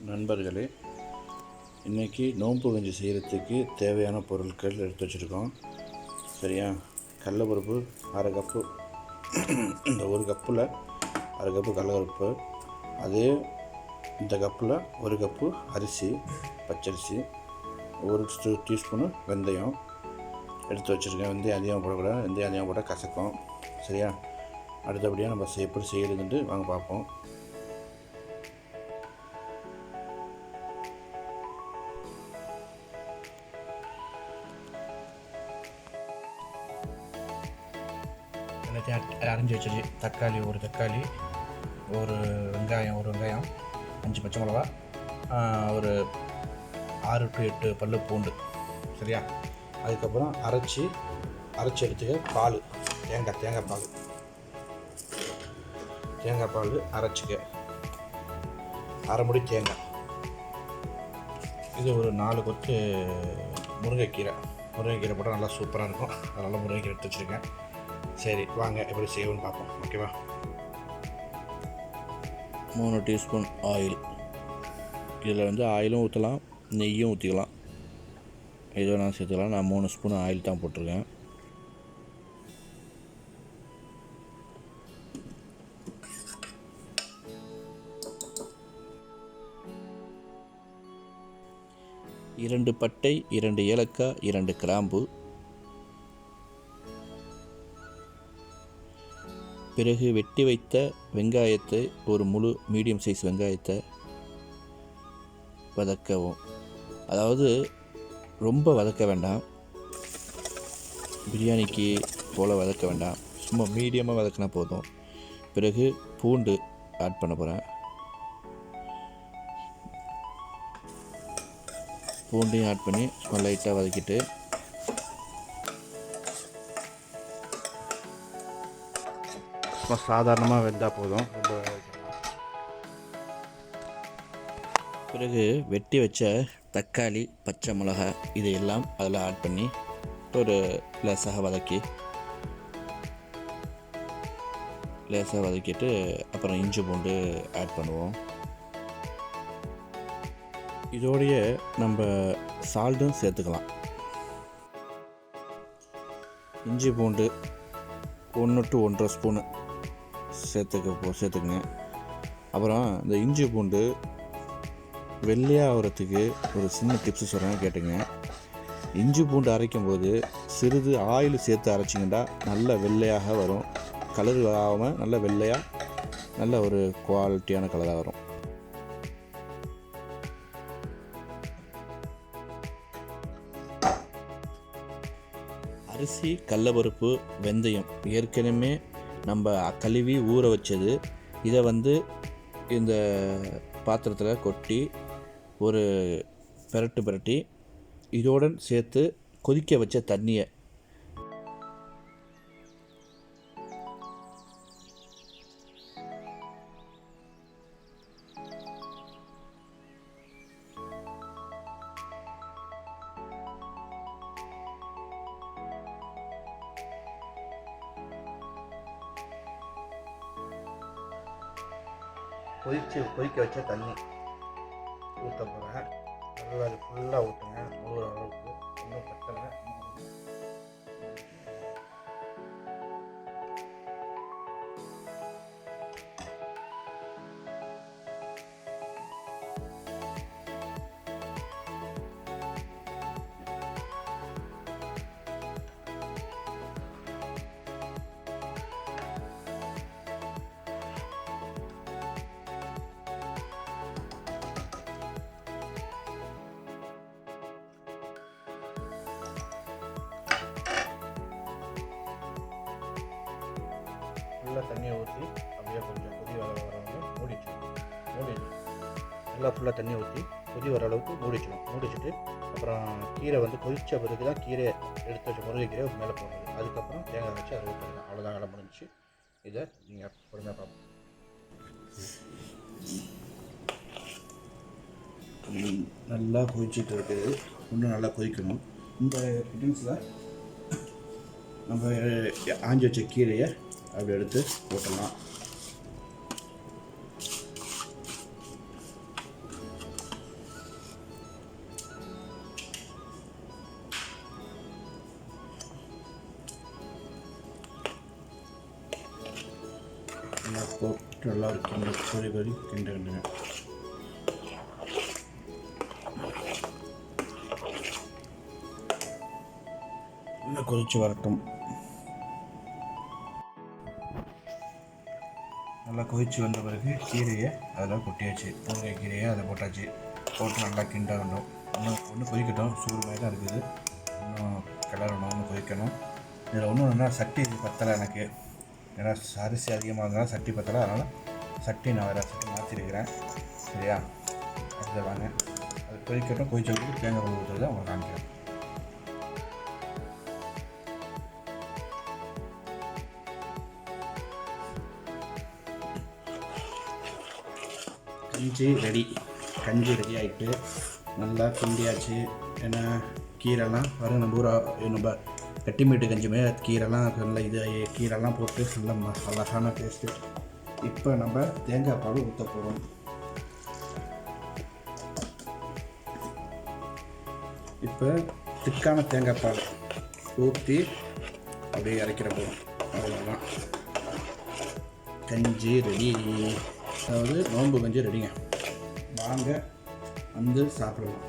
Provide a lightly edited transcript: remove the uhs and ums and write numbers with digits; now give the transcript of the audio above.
நண்பர்களே, இன்றைக்கி நோம்பு கஞ்சி செய்கிறதுக்கு தேவையான பொருட்கள் எடுத்து வச்சுருக்கோம். சரியா? கடலைப்பருப்பு அரை கப்பு, இந்த ஒரு கப்பில் அரை கப்பு கடலைப்பருப்பு, அதே இந்த கப்பில் ஒரு கப்பு அரிசி, பச்சரிசி, ஒரு டீஸ்பூனு வெந்தயம் எடுத்து வச்சுருக்கேன். வெந்தயம் அதிகமாக போடக்கூடாது, வெந்தயம் அதிகமாக போட்டால் கசக்கும். சரியா? அடுத்தபடியாக நம்ம எப்படி செய்கிறதுன்ட்டு வாங்க பார்ப்போம். எல்லாத்தையும் அரைஞ்சி வச்சிருச்சு. தக்காளி ஒரு தக்காளி, ஒரு வெங்காயம் 5 பச்சை மிளகா, ஒரு 6 to 8 பல்லு பூண்டு. சரியா? அதுக்கப்புறம் அரைச்சி எடுத்துக்க பால், தேங்காய் பால் அரைச்சிக்க, அரை முடி தேங்காய். இது ஒரு 4 கொத்து முருங்கைக்கீரை போட்டால் நல்லா சூப்பராக இருக்கும். அதனால் முருங்கைக்கீரை எடுத்து வச்சுருக்கேன். சரி, வாங்க எப்படி செய்வோன்னு பார்ப்போம். ஓகேவா? 3 டீஸ்பூன் ஆயில். இதில் ஆயிலும் ஊற்றலாம், நெய்யும் ஊற்றிக்கலாம். எது வேணாலும் சேர்த்துக்கலாம். நான் 3 ஸ்பூன் ஆயில் தான் போட்டிருக்கேன். இரண்டு பட்டை, 2 ஏலக்காய், 2 கிராம்பு. பிறகு வெட்டி வைத்த வெங்காயத்தை, ஒரு முழு மீடியம் சைஸ் வெங்காயத்தை வதக்கவும். அதாவது ரொம்ப வதக்க வேண்டாம், பிரியாணிக்கு போல் வதக்க வேண்டாம், சும்மா மீடியமாக வதக்கினா போதும். பிறகு பூண்டு ஆட் பண்ண போகிறேன். பூண்டையும் ஆட் பண்ணி சும்மா லைட்டாக வதக்கிட்டு, சாதாரணமாக வெந்தால் போதும். பிறகு வெட்டி வச்ச தக்காளி, பச்சை மிளகாய் இதையெல்லாம் அதில் ஆட் பண்ணி ஒரு லேசாக வதக்கிட்டு அப்புறம் இஞ்சி பூண்டு ஆட் பண்ணுவோம். இதோடைய நம்ம சால்ட்டும் சேர்த்துக்கலாம். இஞ்சி பூண்டு 1 to 1.5 ஸ்பூனு சேர்த்துக்குங்க. அப்புறம் இந்த இஞ்சி பூண்டு வெள்ளையாகிறதுக்கு ஒரு சின்ன டிப்ஸ் சொல்கிறேன், கேட்டுங்க. இஞ்சி பூண்டு அரைக்கும் போது சிறிது ஆயில் சேர்த்து அரைச்சிங்கன்னா நல்ல வெள்ளையாக வரும். கலர் ஆகாமல் நல்ல வெள்ளையாக, நல்ல ஒரு குவாலிட்டியான கலராக வரும். அரிசி, கடலைப்பருப்பு, வெந்தயம் ஏற்கனவே நம்ம கழுவி ஊற வச்சது. இதை இந்த பாத்திரத்தில் கொட்டி ஒரு பிரட்டி இதோடு சேர்த்து கொதிக்க வச்ச தண்ணியை கொதிக்க வச்ச தண்ணி ஊற்ற போகிறேன். நல்லா அது ஃபுல்லாக ஊற்றுங்க, முழுகிற அளவுக்கு. ஒன்றும் பத்தலை. ஃபுல்லாக தண்ணியை ஊற்றி அப்படியே கொஞ்சம் கொதி வரவங்க நல்லா ஃபுல்லாக தண்ணியை ஊற்றி கொதி வர அளவுக்கு மூடிச்சிட்டு அப்புறம் கீரை கொதித்த பிறகு தான் கீரையை எடுத்து வச்ச முருங்கைக்கீரை மேலே போடுறது. அதுக்கப்புறம் தேங்காய் வச்சு அதை ஊற்றிடலாம். அவ்வளோதான், வேலை முடிஞ்சிச்சு. இதை நீங்கள் பொறுமையாக பார்ப்போம். நல்லா கொதிச்சுட்டு இருக்குது. இன்னும் நல்லா கொதிக்கணும். இந்த ஐட்டம்ஸில் நம்ம ஆஞ்சி வச்ச கீரையை அப்படி எடுத்து போட்டலாம். நல்லா ஒரு கிண்டு கொதி கிண்டுங்க. நல்லா கொதித்து வரட்டும். நல்லா கொதித்து வந்த பிறகு கீரையை அதில் கொட்டியாச்சு. முருங்கை கீரையை அதில் போட்டாச்சு. போட்டு நல்லா கிண்டணும். ஒன்று கொதிக்கட்டும். சூடு மாதிரி தான் இருக்குது. இன்னும் கிளறணும், ஒன்று கொதிக்கணும். இதில் ஒன்றுன்னா சட்டி பத்தலை எனக்கு. ஏன்னா அரிசி அதிகமாக இருந்தாலும் சட்டி பத்தலை. அதனால் சட்டி நான் வேறு சட்டி மாற்றிருக்கிறேன். சரியா? அதில் வாங்க, அது கொதிக்கட்டும். கொதிச்ச பிறகு தேங்காய் பால் ஊற்றுறதை உங்களுக்கு காமிக்கிறேன். கஞ்சி ரெடி ஆகிட்டு நல்லா கிண்டியாச்சு. ஏன்னா கீரைலாம் வர நம்ம கட்டிமீட்டு கஞ்சிமே கீரைலாம் நல்லா கீரைலாம் போட்டு நல்லா அழகான டேஸ்ட்டு. இப்போ நம்ம தேங்காய் பால் ஊற்ற போகிறோம். இப்போ திக்கான தேங்காய் பால் ஊற்றி அப்படியே இறக்கிற போகிறோம். அவ்வளோதான், கஞ்சி ரெடி. அதாவது நோன்பு கஞ்சி ரெடிங்க. வாங்க வந்து சாப்பிடலாம்.